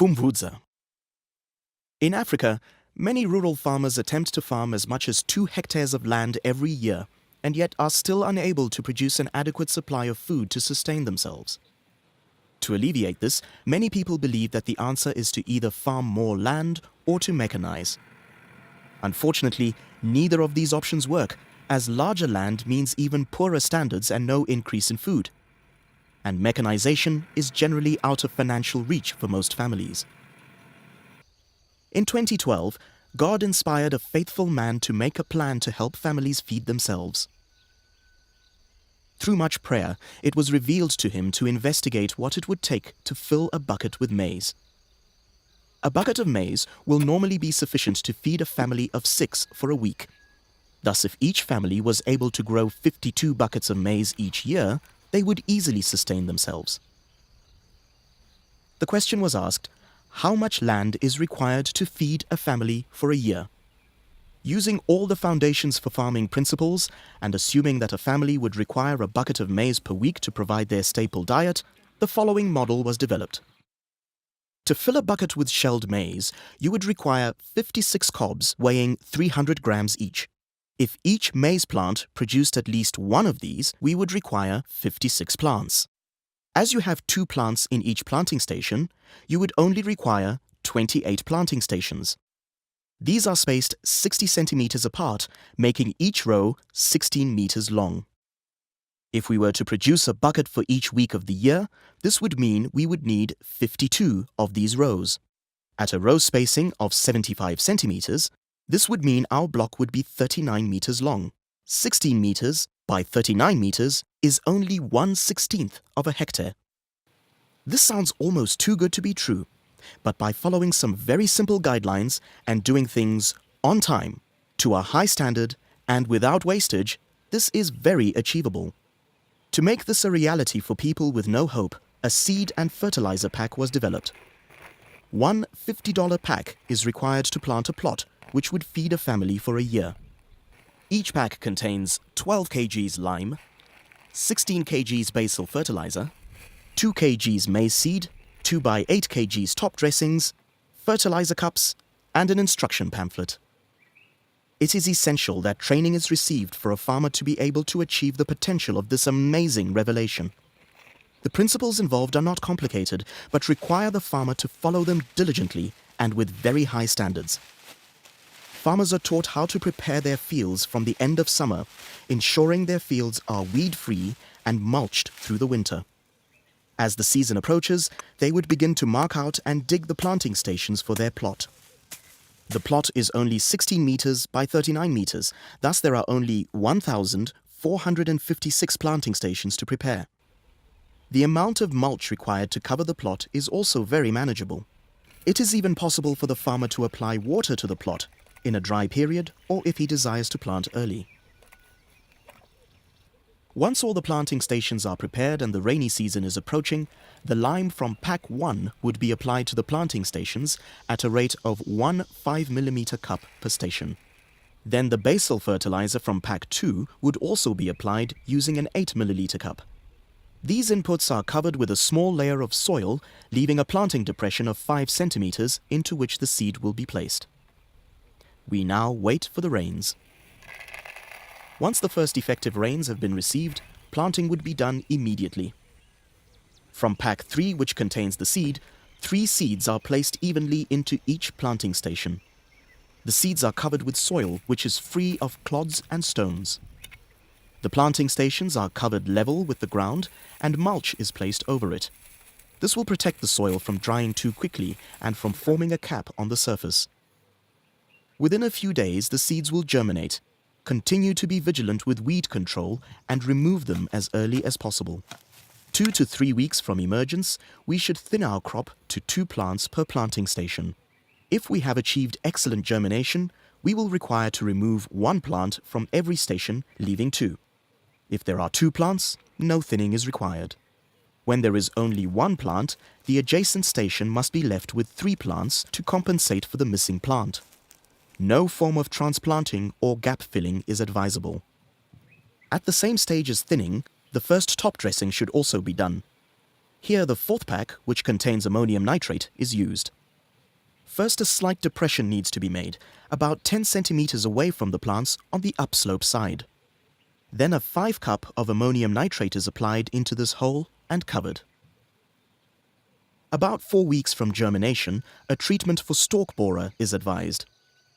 Pfumvudza. In Africa, many rural farmers attempt to farm as much as 2 hectares of land every year, and yet are still unable to produce an adequate supply of food to sustain themselves. To alleviate this, many people believe that the answer is to either farm more land or to mechanize. Unfortunately, neither of these options work, as larger land means even poorer standards and no increase in food. And mechanization is generally out of financial reach for most families. In 2012, God inspired a faithful man to make a plan to help families feed themselves. Through much prayer, it was revealed to him to investigate what it would take to fill a bucket with maize. A bucket of maize will normally be sufficient to feed a family of 6 for a week. Thus, if each family was able to grow 52 buckets of maize each year, they would easily sustain themselves. The question was asked, how much land is required to feed a family for a year? Using all the foundations for farming principles and assuming that a family would require a bucket of maize per week to provide their staple diet, the following model was developed. To fill a bucket with shelled maize, you would require 56 cobs weighing 300 grams each. If each maize plant produced at least one of these, we would require 56 plants. As you have 2 plants in each planting station, you would only require 28 planting stations. These are spaced 60 centimeters apart, making each row 16 meters long. If we were to produce a bucket for each week of the year, this would mean we would need 52 of these rows. At a row spacing of 75 centimeters, this would mean our block would be 39 meters long. 16 meters by 39 meters is only 1/16 of a hectare. This sounds almost too good to be true, but by following some very simple guidelines and doing things on time, to a high standard, and without wastage, this is very achievable. To make this a reality for people with no hope, a seed and fertilizer pack was developed. One $50 pack is required to plant a plot, which would feed a family for a year. Each pack contains 12 kgs lime, 16 kgs basil fertilizer, 2 kgs maize seed, 2 by 8 kgs top dressings, fertilizer cups, and an instruction pamphlet. It is essential that training is received for a farmer to be able to achieve the potential of this amazing revelation. The principles involved are not complicated, but require the farmer to follow them diligently and with very high standards. Farmers are taught how to prepare their fields from the end of summer, ensuring their fields are weed-free and mulched through the winter. As the season approaches, they would begin to mark out and dig the planting stations for their plot. The plot is only 16 meters by 39 meters, thus there are only 1,456 planting stations to prepare. The amount of mulch required to cover the plot is also very manageable. It is even possible for the farmer to apply water to the plot in a dry period or if he desires to plant early. Once all the planting stations are prepared and the rainy season is approaching, the lime from pack 1 would be applied to the planting stations at a rate of 1 5mm cup per station. Then the basil fertilizer from pack 2 would also be applied using an 8ml cup. These inputs are covered with a small layer of soil, leaving a planting depression of 5 centimeters into which the seed will be placed. We now wait for the rains. Once the first effective rains have been received, planting would be done immediately. From pack 3, which contains the seed, 3 seeds are placed evenly into each planting station. The seeds are covered with soil, which is free of clods and stones. The planting stations are covered level with the ground, and mulch is placed over it. This will protect the soil from drying too quickly and from forming a cap on the surface. Within a few days, the seeds will germinate. Continue to be vigilant with weed control and remove them as early as possible. 2 to 3 weeks from emergence, we should thin our crop to 2 plants per planting station. If we have achieved excellent germination, we will require to remove 1 plant from every station, leaving 2. If there are 2 plants, no thinning is required. When there is only 1 plant, the adjacent station must be left with 3 plants to compensate for the missing plant. No form of transplanting or gap filling is advisable. At the same stage as thinning, the first top dressing should also be done. Here the fourth pack, which contains ammonium nitrate, is used. First, a slight depression needs to be made, about 10 centimeters away from the plants on the upslope side. Then a 5 cup of ammonium nitrate is applied into this hole and covered. About 4 weeks from germination, a treatment for stalk borer is advised.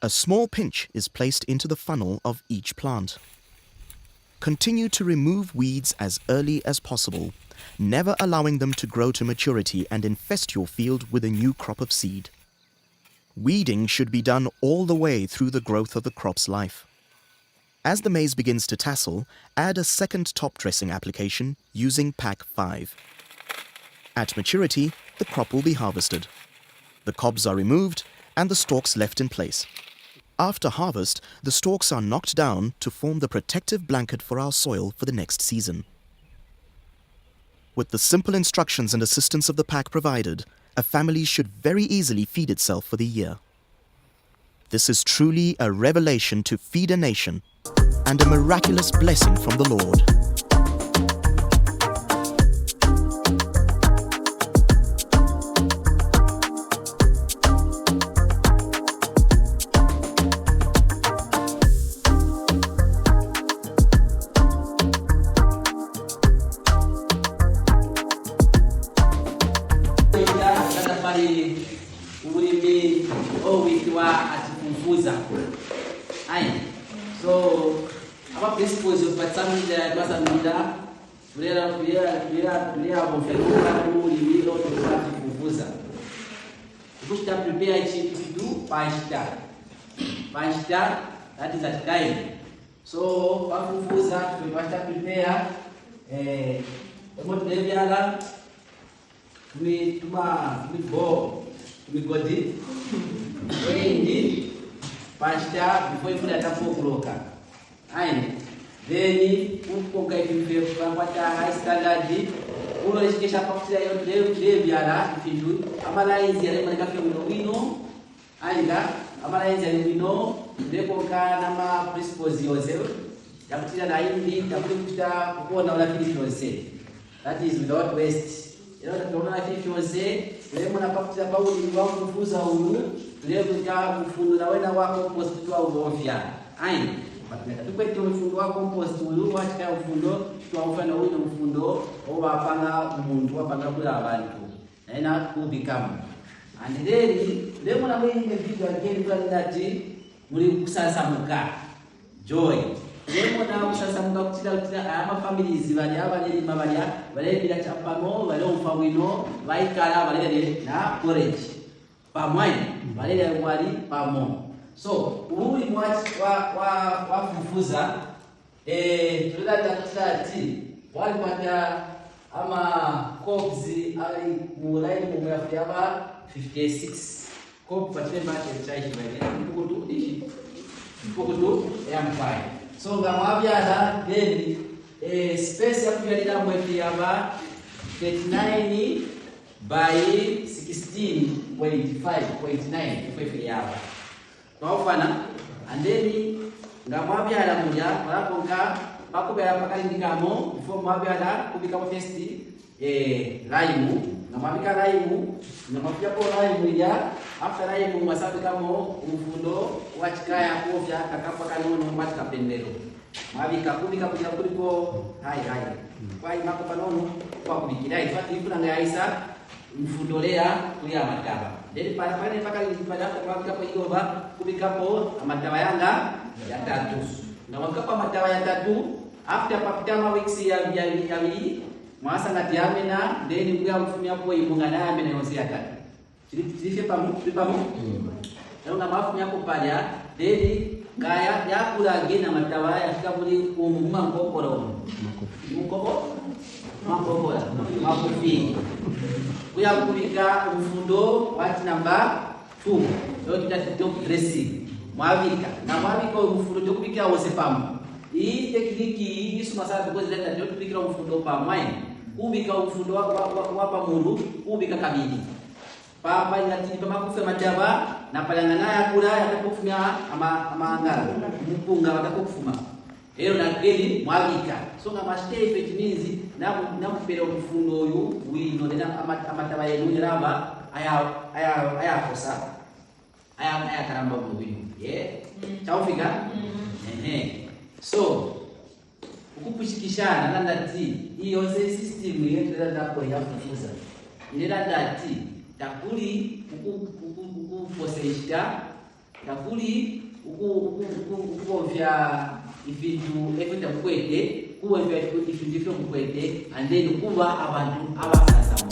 A small pinch is placed into the funnel of each plant. Continue to remove weeds as early as possible, never allowing them to grow to maturity and infest your field with a new crop of seed. Weeding should be done all the way through the growth of the crop's life. As the maize begins to tassel, add a second top dressing application using pack 5. At maturity, the crop will be harvested. The cobs are removed and the stalks left in place. After harvest, the stalks are knocked down to form the protective blanket for our soil for the next season. With the simple instructions and assistance of the pack provided, a family should very easily feed itself for the year. This is truly a revelation to feed a nation and a miraculous blessing from the Lord. Pfumvudza. So, our principles of Patsami, the Masamida, we are Pfumvudza. Push to prepare to do Pashta. Pashta, that is at time. So, Pfumvudza, we must prepare we got it. Pasta before you put at 4 o'clock. And then you cook it high standard. Uno education pakisha yote biara if you do. Amala inzi ale manaka wino. Ainga amala inzi ale wino. Depoka nama principles yourself. Yakutira na hindi takuta kuona wala finish. That is without waste. You know, if you say, Lemon Apapta Pauli, you want to Fuza, Levuka, Funda, when I walk compost to our Wofia. I but to put to Fundo compost to you, what kind of Fundo, to offer a window Fundo, over Panga, Muntua, Pangabula Bantu, and that will become. And then, Lemon away in the video again, that Murisasamuka, joy. Lemon now Sasamuka, I am a family, Zivania, Maria, Valeria Chapamo, Valon Fawino, Vaikara, Valeria, na courage. Pamwine, Valeria Wari, Pamo. So, who will watch Pfumvudza? To that one matter, Ama Copsy, I will like to move 56. Cop, but then much a child, I am fine. So Gamavia then space of Yama 39 by 16.5.9 and then Gamavia Lamuya, Maraponka, Pakubera Pakandikamo, before Mabiada, who become festy, Raimu, Namaka Raimu, Namapiapo Raimuya, after Raimu Masabikamo, Ufundo, Wachkaya, Povia, Takapakano, Matka Pendero. Mavika Kubika Purico, high. Why Makapano, Pakubikida, what you put on the Isa, Ufundolea, Kuyamataba. Then Parapane Pakali Padaka Pagova, Kubikapo, Amatawayanga, Yatatus. Namakapa Matawayatatu, after Papitama weeks here, Yavi, Masana Diamina, then we have Fumiapo, Mungana, and Osiaka. Namafu Padia, Dedi, Gaya, Yakula again, Amatawaya, Kabuli, Mumako, Makofi. We have Kurika, Ufundo, what number 2, so that don't dressing. Mavika, Namaviko, Ufundo, was a pump. This technique is Masa because that don't pick up Ufundo palm wine. Ubika Ufundo, Wapamuru, Ubika Kabidi. Papa in the Tipaku Majava, Napalana Kura, Yakufia, Amanga, Mupunga, Takufuma. ero nageni mwagika songa mashtefe chinizi nakupera umufundo uyu wino nena amataba yenu nyiramba aya kosa aya karamba mu wino chaufika so ukupushikishana nandati iyo se system yetu ndako ya Pfumvudza inera ndati takuli ukufoseshita takuli ukuvya ifintu efita kukwete kuwevya ifintu ifyo kukwete and then kuba abantu abasasa